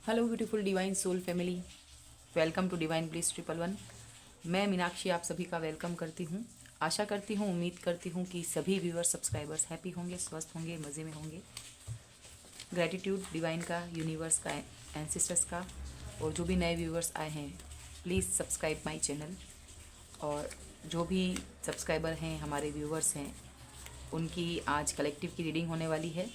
Hello beautiful divine soul family, welcome to divine bliss 111। मैं मीनाक्षी आप सभी का वेलकम करती हूँ। आशा करती हूँ, उम्मीद करती हूँ कि सभी व्यूअर्स सब्सक्राइबर्स हैप्पी होंगे, स्वस्थ होंगे, मज़े में होंगे। ग्रैटिट्यूड डिवाइन का, यूनिवर्स का, एंसेस्टर्स का, और जो भी नए व्यूअर्स आए हैं प्लीज़ सब्सक्राइब माई चैनल। और जो भी सब्सक्राइबर हैं, हमारे व्यूअर्स हैं, उनकी आज कलेक्टिव की रीडिंग होने वाली है।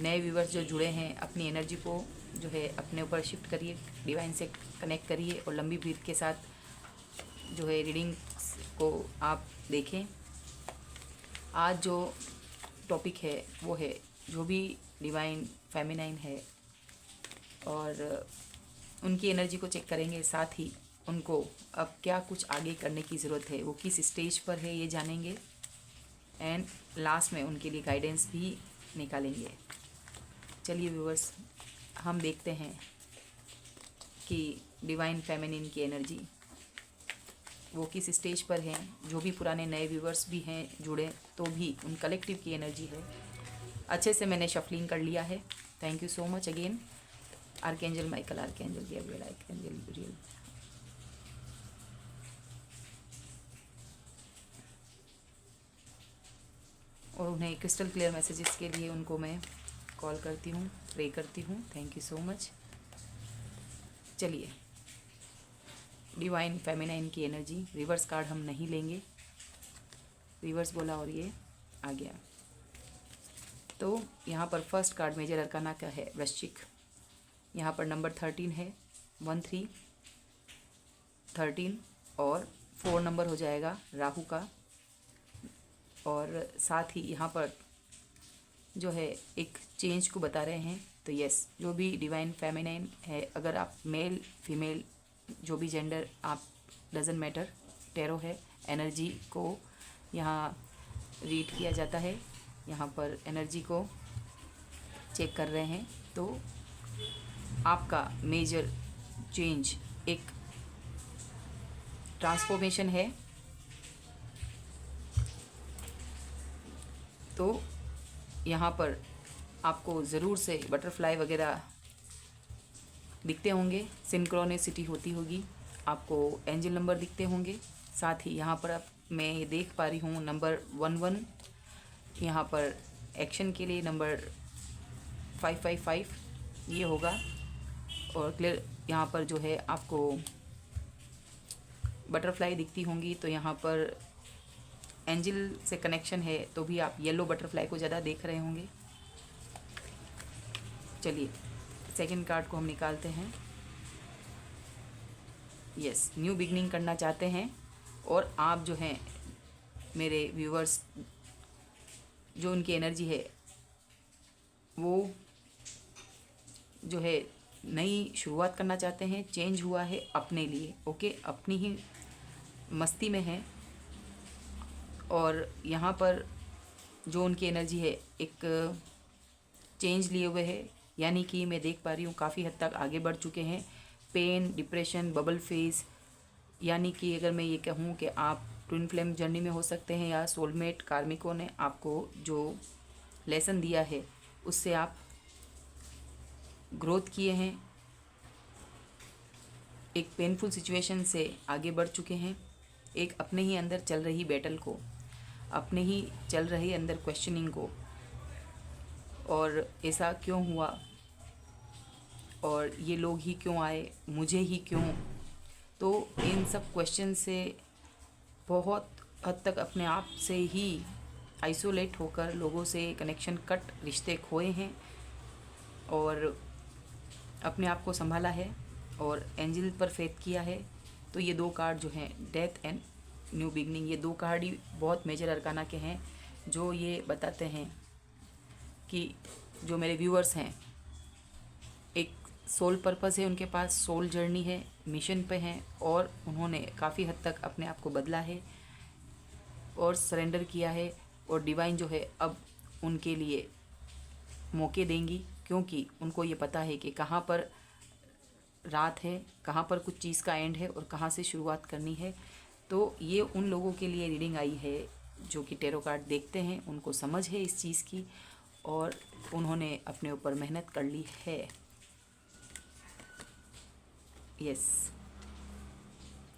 नए व्यूवर्स जो जुड़े हैं, अपनी एनर्जी को जो है अपने ऊपर शिफ्ट करिए, डिवाइन से कनेक्ट करिए और लंबी ब्रीथ के साथ जो है रीडिंग को आप देखें। आज जो टॉपिक है वो है जो भी डिवाइन फेमिनाइन है और उनकी एनर्जी को चेक करेंगे, साथ ही उनको अब क्या कुछ आगे करने की ज़रूरत है, वो किस स्टेज पर है ये जानेंगे, एंड लास्ट में उनके लिए गाइडेंस भी निकालेंगे। चलिए व्यूवर्स, हम देखते हैं कि डिवाइन फेमिनिन की एनर्जी वो किस स्टेज पर हैं। जो भी पुराने नए व्यूवर्स भी हैं जुड़े, तो भी उन कलेक्टिव की एनर्जी है। अच्छे से मैंने शफलिंग कर लिया है। Thank you so much again. Archangel Michael, archangel Gabriel, archangel Uriel, और उन्हें क्रिस्टल क्लियर मैसेजेस के लिए उनको मैं कॉल करती हूँ, प्रे करती हूँ। Thank you so much. चलिए, डिवाइन फेमिनाइन की एनर्जी, रिवर्स कार्ड हम नहीं लेंगे। रिवर्स बोला और ये आ गया। तो यहाँ पर फर्स्ट कार्ड मेजर अरकाना का है वृश्चिक। यहाँ पर नंबर 13 है, 13 13, और 4 नंबर हो जाएगा राहु का। और साथ ही यहाँ पर जो है एक चेंज को बता रहे हैं। तो यस, जो भी डिवाइन फेमिनाइन है, अगर आप मेल फीमेल जो भी जेंडर आप, डजंट मैटर, टैरो है, एनर्जी को यहाँ रीड किया जाता है। यहाँ पर एनर्जी को चेक कर रहे हैं। तो आपका मेजर चेंज, एक ट्रांसफॉर्मेशन है। तो यहाँ पर आपको ज़रूर से बटरफ्लाई वगैरह दिखते होंगे, सिंक्रोनिसिटी होती होगी, आपको एंजल नंबर दिखते होंगे। साथ ही यहाँ पर आप, मैं ये देख पा रही हूँ नंबर 11, यहाँ पर एक्शन के लिए नंबर 555 ये होगा। और क्लियर यहाँ पर जो है आपको बटरफ्लाई दिखती होंगी। तो यहाँ पर एंजल से कनेक्शन है, तो भी आप येलो बटरफ्लाई को ज़्यादा देख रहे होंगे। चलिए, सेकंड कार्ड को हम निकालते हैं। यस, न्यू बिगनिंग करना चाहते हैं, और आप जो हैं मेरे व्यूअर्स, जो उनकी एनर्जी है वो जो है नई शुरुआत करना चाहते हैं। चेंज हुआ है अपने लिए, ओके, अपनी ही मस्ती में है। और यहाँ पर जो उनकी एनर्जी है एक चेंज लिए हुए है, यानी कि मैं देख पा रही हूँ काफ़ी हद तक आगे बढ़ चुके हैं। पेन, डिप्रेशन, बबल फेज, यानी कि अगर मैं ये कहूँ कि आप ट्विन फ्लेम जर्नी में हो सकते हैं, या सोलमेट कार्मिकों ने आपको जो लेसन दिया है उससे आप ग्रोथ किए हैं, एक पेनफुल सिचुएशन से आगे बढ़ चुके हैं, एक अपने ही अंदर चल रही बैटल को, अपने ही चल रही अंदर क्वेश्चनिंग को, और ऐसा क्यों हुआ, और ये लोग ही क्यों आए, मुझे ही क्यों। तो इन सब क्वेश्चन से बहुत हद तक अपने आप से ही आइसोलेट होकर लोगों से कनेक्शन कट, रिश्ते खोए हैं, और अपने आप को संभाला है और एंजल पर फेथ किया है। तो ये दो कार्ड जो हैं, डेथ एंड न्यू बिगनिंग, ये दो कार्ड ही बहुत मेजर अरकाना के हैं, जो ये बताते हैं कि जो मेरे व्यूअर्स हैं, एक सोल पर्पस है उनके पास, सोल जर्नी है, मिशन पे हैं, और उन्होंने काफ़ी हद तक अपने आप को बदला है और सरेंडर किया है। और डिवाइन जो है अब उनके लिए मौके देंगी, क्योंकि उनको ये पता है कि कहाँ पर रात है, कहाँ पर कुछ चीज़ का एंड है और कहाँ से शुरुआत करनी है। तो ये उन लोगों के लिए रीडिंग आई है जो कि टेरो कार्ड देखते हैं, उनको समझ है इस चीज़ की, और उन्होंने अपने ऊपर मेहनत कर ली है। यस,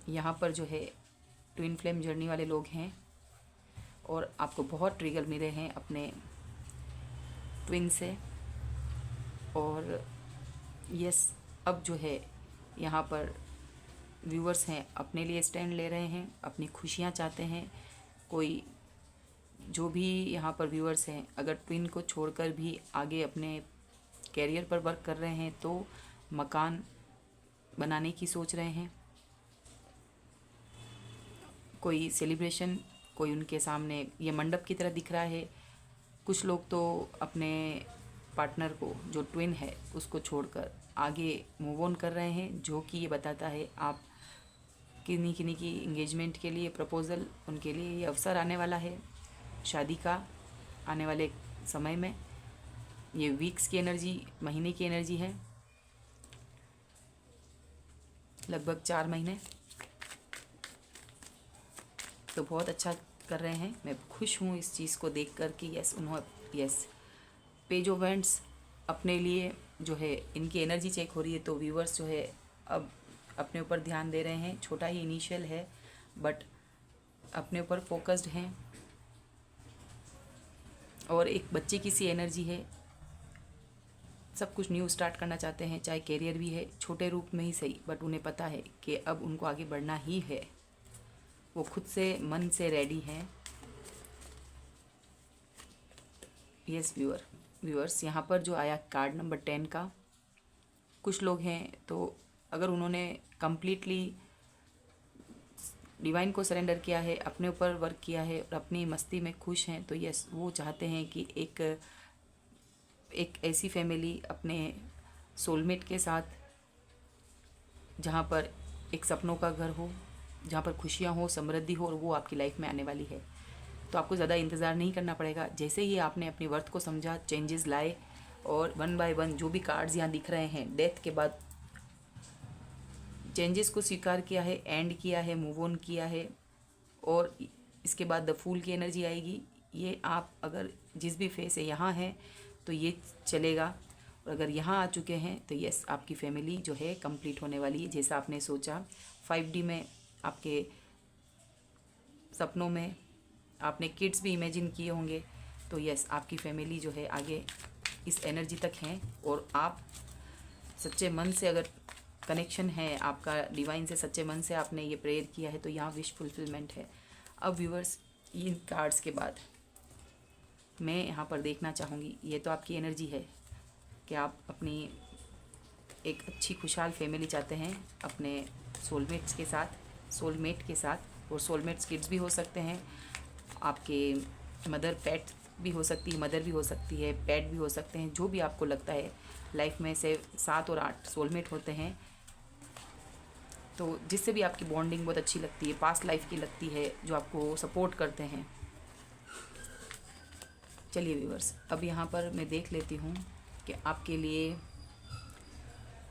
यहाँ पर जो है ट्विन फ्लेम जर्नी वाले लोग हैं और आपको बहुत ट्रिगर मिले हैं अपने ट्विन से। और यस, अब जो है यहाँ पर व्यूअर्स हैं अपने लिए स्टैंड ले रहे हैं, अपनी खुशियाँ चाहते हैं। कोई जो भी यहाँ पर व्यूअर्स हैं अगर ट्विन को छोड़कर भी आगे अपने कैरियर पर वर्क कर रहे हैं तो मकान बनाने की सोच रहे हैं। कोई सेलिब्रेशन, कोई उनके सामने ये मंडप की तरह दिख रहा है। कुछ लोग तो अपने पार्टनर को जो ट्विन है उसको छोड़कर आगे मूव ऑन कर रहे हैं, जो कि ये बताता है आप किन्हीं किन्हीं की इंगेजमेंट के लिए प्रपोज़ल, उनके लिए ये अवसर आने वाला है शादी का आने वाले समय में। ये वीक्स की एनर्जी, महीने की एनर्जी है, लगभग 4 महीने। तो बहुत अच्छा कर रहे हैं, मैं खुश हूँ इस चीज़ को देख कर कि यस पेज ऑफ वैंड्स अपने लिए जो है इनकी एनर्जी चेक हो रही है। तो व्यूवर्स जो है अब अपने ऊपर ध्यान दे रहे हैं। छोटा ही इनिशियल है बट अपने ऊपर फोकस्ड हैं और एक बच्चे की सी एनर्जी है। सब कुछ न्यू स्टार्ट करना चाहते हैं, चाहे कैरियर भी है छोटे रूप में ही सही, बट उन्हें पता है कि अब उनको आगे बढ़ना ही है। वो खुद से मन से रेडी हैं। यस व्यूअर्स, यहाँ पर जो आया कार्ड नंबर 10 का, कुछ लोग हैं तो अगर उन्होंने कम्प्लीटली डिवाइन को सरेंडर किया है, अपने ऊपर वर्क किया है और अपनी मस्ती में खुश हैं, तो यस वो चाहते हैं कि एक ऐसी फैमिली अपने सोलमेट के साथ, जहाँ पर एक सपनों का घर हो, जहाँ पर खुशियाँ हो, समृद्धि हो, और वो आपकी लाइफ में आने वाली है। तो आपको ज़्यादा इंतज़ार नहीं करना पड़ेगा। जैसे ही आपने अपनी वर्थ को समझा, चेंजेस लाए और 1 बाय 1 जो भी कार्ड्स यहाँ दिख रहे हैं, डेथ के बाद चेंजेस को स्वीकार किया है, एंड किया है, मूव ऑन किया है, और इसके बाद द फूल की एनर्जी आएगी। ये आप अगर जिस भी फेस है यहाँ है तो ये चलेगा, और अगर यहाँ आ चुके हैं तो यस आपकी फैमिली जो है कंप्लीट होने वाली है जैसा आपने सोचा। 5D में आपके सपनों में आपने किड्स भी इमेजिन किए होंगे, तो यस आपकी फैमिली जो है आगे इस एनर्जी तक हैं। और आप सच्चे मन से अगर कनेक्शन है आपका डिवाइन से, सच्चे मन से आपने ये प्रेयर किया है, तो यहाँ विश फुलफिलमेंट है। अब व्यूवर्स, इन कार्ड्स के बाद मैं यहाँ पर देखना चाहूँगी, ये तो आपकी एनर्जी है कि आप अपनी एक अच्छी खुशहाल फैमिली चाहते हैं अपने सोलमेट के साथ, और सोलमेट्स किड्स भी हो सकते हैं, आपके मदर पेट भी हो सकती है, मदर भी हो सकती है, पेट भी हो सकते हैं, जो भी आपको लगता है। लाइफ में से 7 और 8 सोलमेट होते हैं, तो जिससे भी आपकी बॉन्डिंग बहुत अच्छी लगती है, पास्ट लाइफ की लगती है, जो आपको सपोर्ट करते हैं। चलिए व्यूअर्स, अब यहाँ पर मैं देख लेती हूँ कि आपके लिए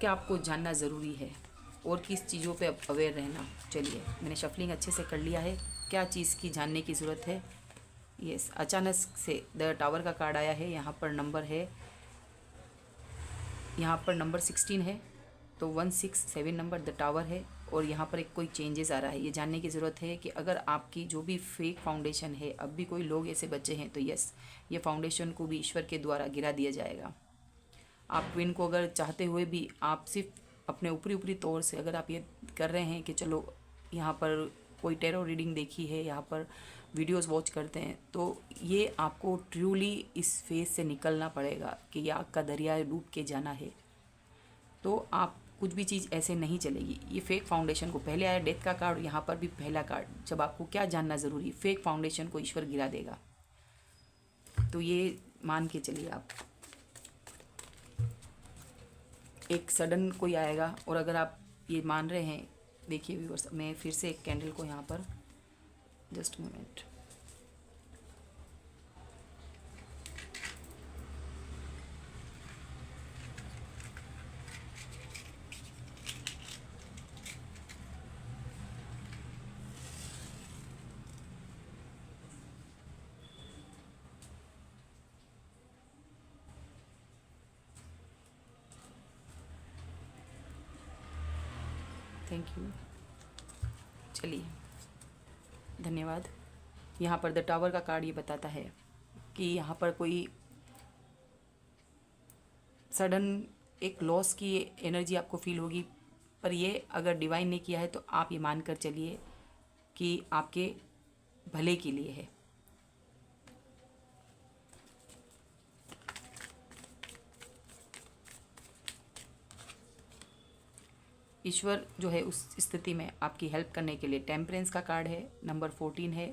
क्या आपको जानना ज़रूरी है और किस चीज़ों पे अवेयर रहना। चलिए, मैंने शफलिंग अच्छे से कर लिया है, क्या चीज़ की जानने की ज़रूरत है। यस, अचानक से द टावर का कार्ड आया है। यहाँ पर नंबर 16 है, तो 167 नंबर द टावर है, और यहाँ पर एक कोई चेंजेस आ रहा है। ये जानने की ज़रूरत है कि अगर आपकी जो भी फेक फाउंडेशन है, अब भी कोई लोग ऐसे बचे हैं, तो यस ये फाउंडेशन को भी ईश्वर के द्वारा गिरा दिया जाएगा। आप ट्विन को अगर चाहते हुए भी आप सिर्फ अपने ऊपरी तौर से अगर आप ये कर रहे हैं कि चलो यहाँ पर कोई टेरो रीडिंग देखी है, यहाँ पर वीडियोस वॉच करते हैं, तो ये आपको ट्रूली इस फेज से निकलना पड़ेगा कि ये आग का दरिया डूब के जाना है। तो आप कुछ भी चीज़ ऐसे नहीं चलेगी। ये फेक फाउंडेशन को, पहले आया डेथ का कार्ड, यहाँ पर भी पहला कार्ड, जब आपको क्या जानना ज़रूरी, फेक फाउंडेशन को ईश्वर गिरा देगा। तो ये मान के चलिए आप, एक सडन कोई आएगा, और अगर आप ये मान रहे हैं, देखिए व्यूअर्स, मैं फिर से एक कैंडल को यहाँ पर, जस्ट मोमेंट, थैंक यू। चलिए, धन्यवाद। यहाँ पर द टावर का कार्ड ये बताता है कि यहाँ पर कोई सडन एक लॉस की एनर्जी आपको फील होगी, पर ये अगर डिवाइन ने किया है तो आप ये मान कर चलिए कि आपके भले के लिए है। ईश्वर जो है उस स्थिति में आपकी हेल्प करने के लिए, टेम्परेंस का कार्ड है, नंबर 14 है,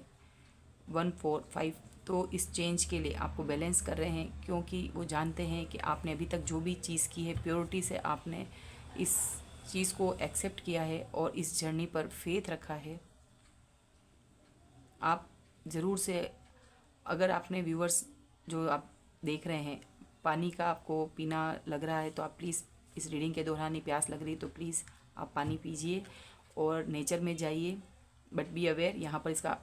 145। तो इस चेंज के लिए आपको बैलेंस कर रहे हैं, क्योंकि वो जानते हैं कि आपने अभी तक जो भी चीज़ की है प्योरिटी से आपने इस चीज़ को एक्सेप्ट किया है और इस जर्नी पर फेथ रखा है। आप ज़रूर से, अगर आपने व्यूअर्स जो आप देख रहे हैं पानी का आपको पीना लग रहा है, तो आप प्लीज़ इस रीडिंग के दौरान ही प्यास लग रही तो प्लीज़ आप पानी पीजिए और नेचर में जाइए। बट बी अवेयर, यहाँ पर इसका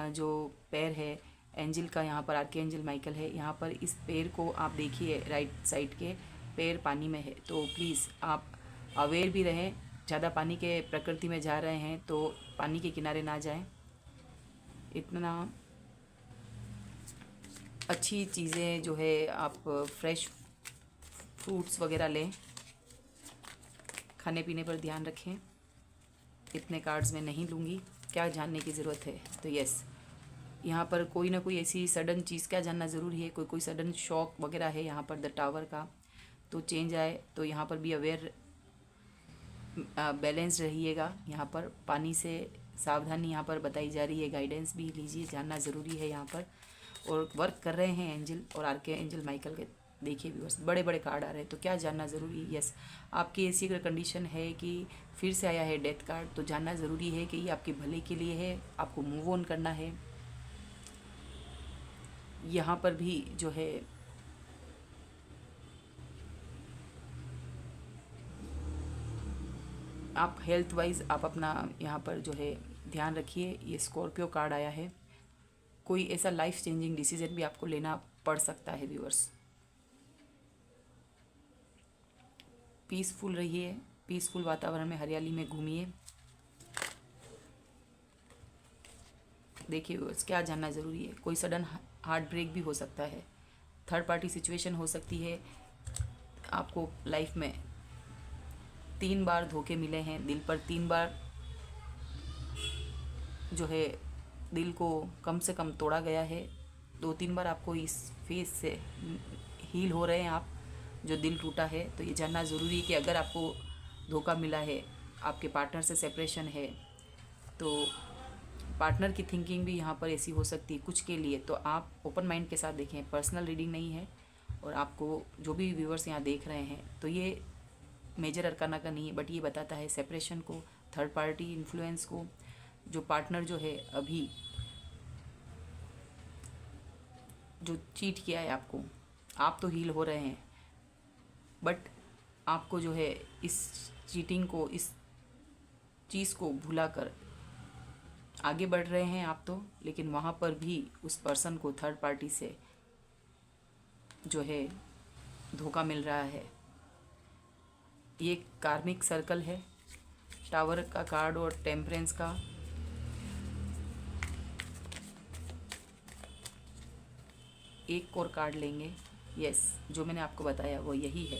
जो पैर है एंजल का, यहाँ पर आर्के एंजल माइकल है, यहाँ पर इस पैर को आप देखिए, राइट साइड के पैर पानी में है। तो प्लीज़ आप अवेयर भी रहें, ज़्यादा पानी के प्रकृति में जा रहे हैं तो पानी के किनारे ना जाएं। इतना अच्छी चीज़ें जो है आप फ्रेश फ्रूट्स वगैरह लें, खाने पीने पर ध्यान रखें। इतने कार्ड्स मैं नहीं लूँगी, क्या जानने की ज़रूरत है। तो यस, यहाँ पर कोई ना कोई ऐसी सडन चीज़, क्या जानना ज़रूरी है, कोई सडन शॉक वगैरह है यहाँ पर द टावर का, तो चेंज आए तो यहाँ पर भी अवेयर, बैलेंस रहिएगा। यहाँ पर पानी से सावधानी यहाँ पर बताई जा रही है, गाइडेंस भी लीजिए, जानना ज़रूरी है यहाँ पर। और वर्क कर रहे हैं एंजल और आर्के एंजल माइकल के, देखिए व्यूअर्स बड़े बड़े कार्ड आ रहे हैं, तो क्या जानना ज़रूरी है। यस, आपकी ऐसी अगर कंडीशन है कि फिर से आया है डेथ कार्ड, तो जानना ज़रूरी है कि ये आपके भले के लिए है, आपको मूव ऑन करना है। यहाँ पर भी जो है आप हेल्थ वाइज आप अपना यहाँ पर जो है ध्यान रखिए। ये स्कॉर्पियो कार्ड आया है, कोई ऐसा लाइफ चेंजिंग डिसीजन भी आपको लेना पड़ सकता है व्यूअर्स। पीसफुल रहिए, पीसफुल वातावरण में, हरियाली में घूमिए। देखिए व्यूअर्स, क्या जानना ज़रूरी है, कोई सडन हार्ट ब्रेक भी हो सकता है, थर्ड पार्टी सिचुएशन हो सकती है। आपको लाइफ में 3 बार धोखे मिले हैं, दिल पर 3 बार जो है दिल को कम से कम तोड़ा गया है। 2-3 बार आपको इस फेस से हील हो रहे हैं आप, जो दिल टूटा है। तो ये जानना ज़रूरी है कि अगर आपको धोखा मिला है, आपके पार्टनर से सेपरेशन है, तो पार्टनर की थिंकिंग भी यहाँ पर ऐसी हो सकती है कुछ के लिए, तो आप ओपन माइंड के साथ देखें। पर्सनल रीडिंग नहीं है, और आपको जो भी व्यूअर्स यहाँ देख रहे हैं, तो ये मेजर अरकाना का नहीं है, बट ये बताता है सेपरेशन को, थर्ड पार्टी इन्फ्लुएंस को। जो पार्टनर जो है अभी जो चीट किया है आपको, आप तो हील हो रहे हैं, बट आपको जो है इस चीटिंग को, इस चीज़ को भुलाकर आगे बढ़ रहे हैं आप तो, लेकिन वहाँ पर भी उस पर्सन को थर्ड पार्टी से जो है धोखा मिल रहा है। ये कार्मिक सर्कल है, टावर का कार्ड और टेम्परेंस का। एक और कार्ड लेंगे। यस, जो मैंने आपको बताया वो यही है।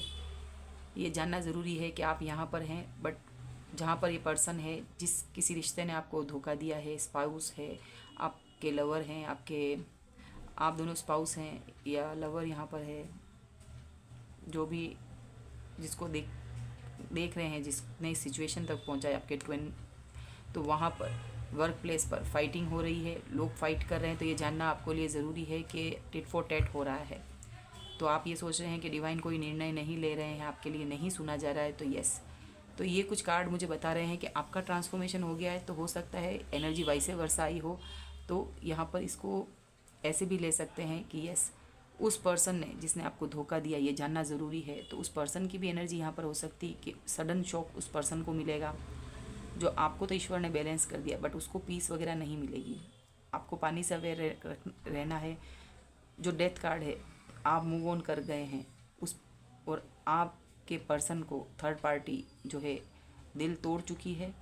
ये जानना ज़रूरी है कि आप यहाँ पर हैं, बट जहाँ पर ये पर्सन है, जिस किसी रिश्ते ने आपको धोखा दिया है, स्पाउस है, आपके लवर हैं, आप दोनों स्पाउस हैं या लवर यहाँ पर है, जो भी जिसको देख रहे हैं, जिसने इस सिचुएशन तक पहुँचाया आपके ट्विन, तो वहाँ पर वर्क प्लेस पर फाइटिंग हो रही है, लोग फाइट कर रहे हैं। तो ये जानना आपको लिए ज़रूरी है कि टिट फॉर टैट हो रहा है। तो आप ये सोच रहे हैं कि डिवाइन कोई निर्णय नहीं ले रहे हैं, आपके लिए नहीं सुना जा रहा है, तो यस, तो ये कुछ कार्ड मुझे बता रहे हैं कि आपका ट्रांसफॉर्मेशन हो गया है। तो हो सकता है एनर्जी वाइसे वर्सा आई हो, तो यहाँ पर इसको ऐसे भी ले सकते हैं कि यस, उस पर्सन ने जिसने आपको धोखा दिया, ये जानना ज़रूरी है। तो उस पर्सन की भी एनर्जी यहाँ पर हो सकती है कि सडन शॉक उस पर्सन को मिलेगा। जो आपको तो ईश्वर ने बैलेंस कर दिया, बट उसको पीस वगैरह नहीं मिलेगी। आपको पानी से अवेयर रहना है। जो डेथ कार्ड है, आप मूव ऑन कर गए हैं उस, और आपके पर्सन को थर्ड पार्टी जो है दिल तोड़ चुकी है।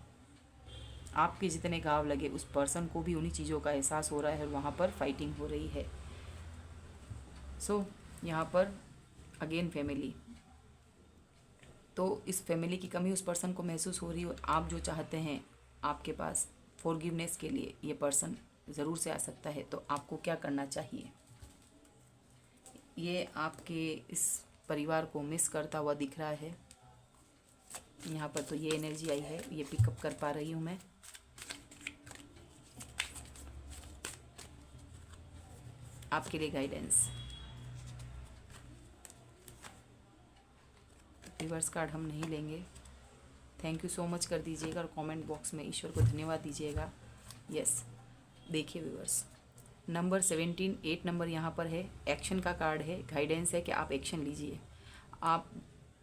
आपके जितने घाव लगे उस पर्सन को भी उन्हीं चीज़ों का एहसास हो रहा है और वहाँ पर फाइटिंग हो रही है। सो यहाँ पर अगेन फैमिली, तो इस फैमिली की कमी उस पर्सन को महसूस हो रही है और आप जो चाहते हैं आपके पास फॉरगिवनेस के लिए ये पर्सन ज़रूर से आ सकता है। तो आपको क्या करना चाहिए? ये आपके इस परिवार को मिस करता हुआ दिख रहा है यहाँ पर। तो ये एनर्जी आई है, ये पिकअप कर पा रही हूँ मैं। आपके लिए गाइडेंस। रिवर्स कार्ड हम नहीं लेंगे। थैंक यू सो मच कर दीजिएगा और कमेंट बॉक्स में ईश्वर को धन्यवाद दीजिएगा। यस, देखिए व्यूअर्स, नंबर 17, 8 नंबर यहाँ पर है। एक्शन का कार्ड है, गाइडेंस है कि आप एक्शन लीजिए। आप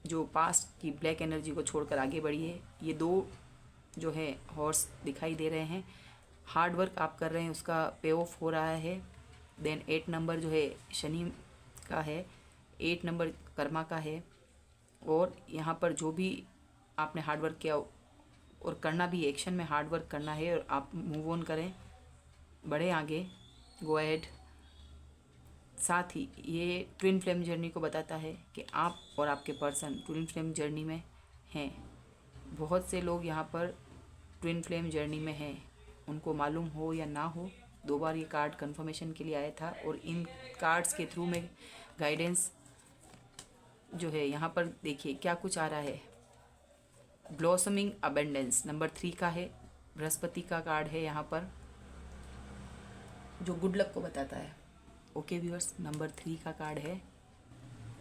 जो पास्ट की ब्लैक एनर्जी को छोड़कर आगे बढ़िए। ये 2 जो है हॉर्स दिखाई दे रहे हैं। हार्ड वर्क आप कर रहे हैं, उसका पे ऑफ हो रहा है। देन 8 नंबर जो है शनि का है, 8 नंबर कर्मा का है। और यहाँ पर जो भी आपने हार्ड वर्क किया और करना भी, एक्शन में हार्ड वर्क करना है और आप मूव ऑन करें, बढ़े आगे, गो अहेड। साथ ही ये ट्विन फ्लेम जर्नी को बताता है कि आप और आपके पर्सन ट्विन फ्लेम जर्नी में हैं। बहुत से लोग यहाँ पर ट्विन फ्लेम जर्नी में हैं, उनको मालूम हो या ना हो। 2 बार ये कार्ड कंफर्मेशन के लिए आया था और इन कार्ड्स के थ्रू में गाइडेंस जो है यहाँ पर देखिए क्या कुछ आ रहा है। ब्लॉसमिंग अबेंडेंस नंबर 3 का है, बृहस्पति का कार्ड है यहाँ पर, जो गुड लक को बताता है। ओके व्यूअर्स, नंबर 3 का कार्ड है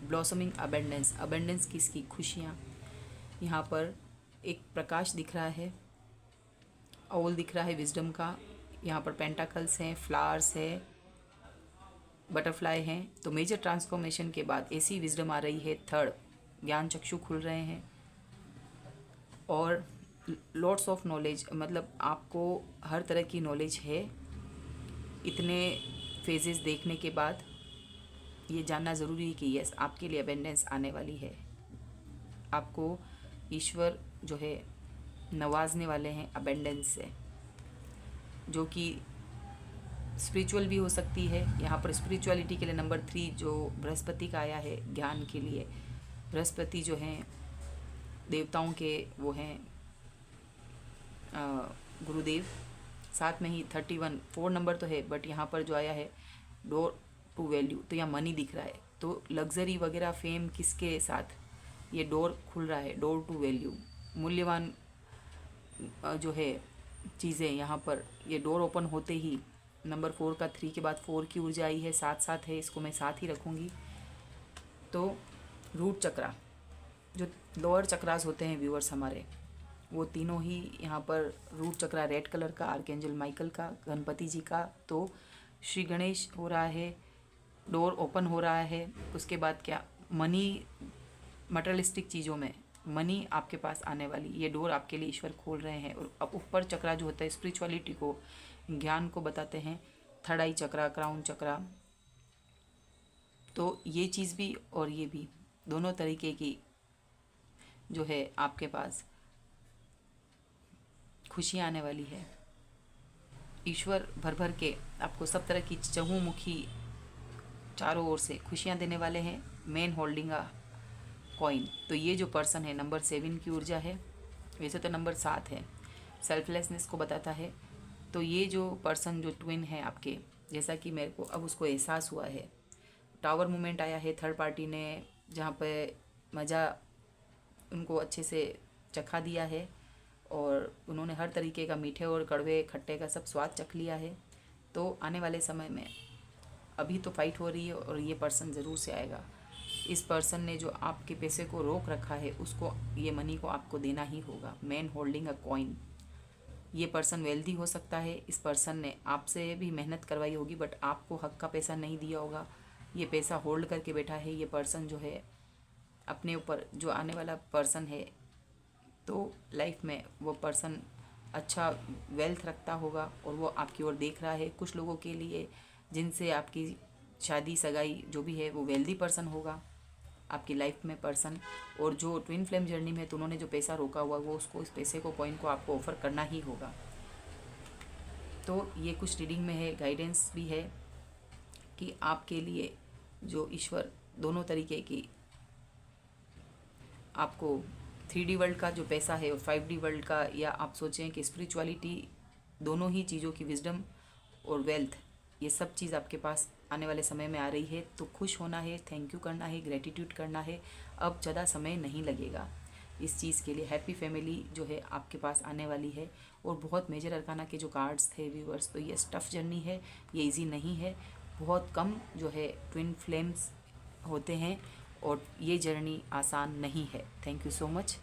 ब्लॉसमिंग अबेंडेंस। अबेंडेंस किसकी? खुशियाँ। यहाँ पर एक प्रकाश दिख रहा है, ऑल दिख रहा है विजडम का। यहाँ पर पेंटाकल्स हैं, फ्लावर्स है, बटरफ्लाई हैं। तो मेजर ट्रांसफॉर्मेशन के बाद ऐसी विजडम आ रही है। 3rd, ज्ञान चक्षु खुल रहे हैं और लॉट्स ऑफ नॉलेज, मतलब आपको हर तरह की नॉलेज है। इतने फेजेस देखने के बाद ये जानना ज़रूरी है कि यस, आपके लिए अबेंडेंस आने वाली है। आपको ईश्वर जो है नवाजने वाले हैं अबेंडेंस से, जो कि स्पिरिचुअल भी हो सकती है। यहाँ पर स्पिरिचुअलिटी के लिए नंबर 3 जो बृहस्पति का आया है, ज्ञान के लिए। बृहस्पति जो हैं देवताओं के वो हैं गुरुदेव। साथ में ही 31, 4 नंबर तो है, बट यहाँ पर जो आया है डोर टू वैल्यू, तो यहाँ मनी दिख रहा है। तो लग्जरी वगैरह, फेम किसके साथ ये डोर खुल रहा है? डोर टू वैल्यू, मूल्यवान जो है चीज़ें, यहाँ पर ये डोर ओपन होते ही नंबर 4 का 3 के बाद 4 की ऊर्जा आई है, साथ साथ है, इसको मैं साथ ही रखूँगी। तो रूट चक्रा, जो लोअर चक्रास होते हैं व्यूअर्स हमारे, वो तीनों ही यहाँ पर रूट चक्रा रेड कलर का, आर्कएंजल माइकल का, गणपति जी का, तो श्री गणेश हो रहा है, डोर ओपन हो रहा है। उसके बाद क्या? मनी, मटेरियलिस्टिक चीज़ों में मनी आपके पास आने वाली, ये डोर आपके लिए ईश्वर खोल रहे हैं। और अब ऊपर चक्रा जो होता है स्पिरिचुअलिटी को, ज्ञान को बताते हैं, 3rd आई चक्रा, क्राउन चक्रा। तो ये चीज़ भी और ये भी दोनों तरीके की जो है आपके पास खुशियाँ आने वाली है। ईश्वर भर भर के आपको सब तरह की चहुमुखी चारों ओर से खुशियाँ देने वाले हैं। मैन होल्डिंग अ कॉइन, तो ये जो पर्सन है नंबर 7 की ऊर्जा है। वैसे तो नंबर 7 है, सेल्फलेसनेस को बताता है। तो ये जो पर्सन जो ट्विन है आपके, जैसा कि मेरे को अब उसको एहसास हुआ है, टावर मूवमेंट आया है 3rd पार्टी ने, जहाँ पे मज़ा उनको अच्छे से चखा दिया है और उन्होंने हर तरीके का मीठे और कड़वे खट्टे का सब स्वाद चख लिया है। तो आने वाले समय में, अभी तो फाइट हो रही है और ये पर्सन ज़रूर से आएगा। इस पर्सन ने जो आपके पैसे को रोक रखा है, उसको, ये मनी को आपको देना ही होगा। मैन होल्डिंग अ कॉइन, ये पर्सन वेल्दी हो सकता है। इस पर्सन ने आपसे भी मेहनत करवाई होगी, बट आपको हक का पैसा नहीं दिया होगा। ये पैसा होल्ड करके बैठा है। ये पर्सन जो है अपने ऊपर, जो आने वाला पर्सन है, तो लाइफ में वो पर्सन अच्छा वेल्थ रखता होगा और वो आपकी ओर देख रहा है। कुछ लोगों के लिए जिनसे आपकी शादी सगाई जो भी है वो वेल्दी पर्सन होगा। आपकी लाइफ में पर्सन, और जो ट्विन फ्लेम जर्नी में तो उन्होंने जो पैसा रोका हुआ वो उसको, इस पैसे को, कॉइन को आपको ऑफर करना ही होगा। तो ये कुछ रीडिंग में है, गाइडेंस भी है कि आपके लिए जो ईश्वर दोनों तरीके की आपको 3D वर्ल्ड का जो पैसा है और 5D वर्ल्ड का, या आप सोचें कि स्पिरिचुअलिटी, दोनों ही चीज़ों की विजडम और वेल्थ, ये सब चीज़ आपके पास आने वाले समय में आ रही है। तो खुश होना है, थैंक यू करना है, ग्रेटिट्यूड करना है। अब ज़्यादा समय नहीं लगेगा इस चीज़ के लिए। हैप्पी फैमिली जो है आपके पास आने वाली है। और बहुत मेजर अरकाना के जो कार्ड्स थे व्यूअर्स, तो ये टफ जर्नी है, ये इजी नहीं है। बहुत कम जो है ट्विन फ्लेम्स होते हैं और ये जर्नी आसान नहीं है। Thank you so much.